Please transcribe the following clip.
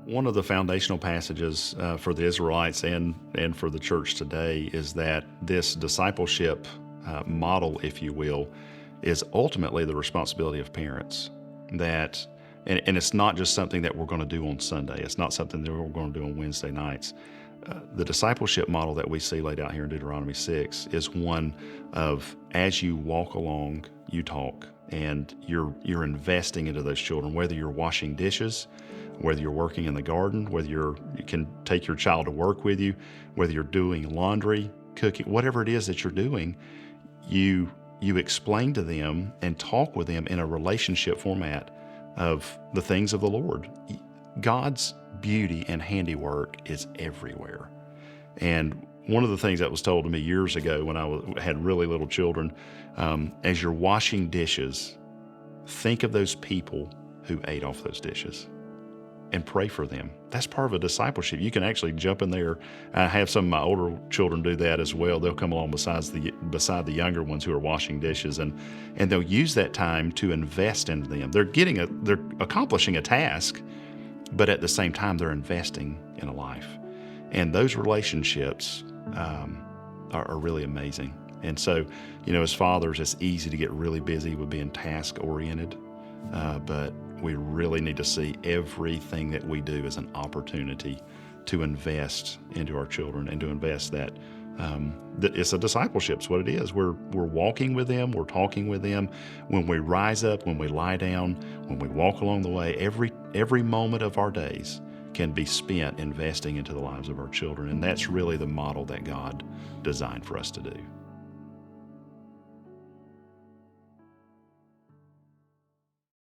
One of the foundational passages for the Israelites and for the church today is that this discipleship model, if you will, is ultimately the responsibility of parents. That, and it's not just something that we're going to do on Sunday. It's not something that we're going to do on Wednesday nights. The discipleship model that we see laid out here in Deuteronomy 6 is one of, as you walk along, you talk, and you're investing into those children, whether you're washing dishes, whether you're working in the garden, whether you can take your child to work with you, whether you're doing laundry, cooking, whatever it is that you're doing, you explain to them and talk with them in a relationship format of the things of the Lord. God's beauty and handiwork is everywhere. And one of the things that was told to me years ago when I had really little children, as you're washing dishes, think of those people who ate off those dishes and pray for them. That's part of a discipleship. You can actually jump in there. I have some of my older children do that as well. They'll come along beside the younger ones who are washing dishes, and they'll use that time to invest into them. They're accomplishing a task, but at the same time, they're investing in a life. And those relationships are really amazing. And so, as fathers, it's easy to get really busy with being task-oriented, but we really need to see everything that we do as an opportunity to invest into our children and to invest that it's a discipleship. It's what it is. We're walking with them. We're talking with them. When we rise up, when we lie down, when we walk along the way, every moment of our days can be spent investing into the lives of our children. And that's really the model that God designed for us to do.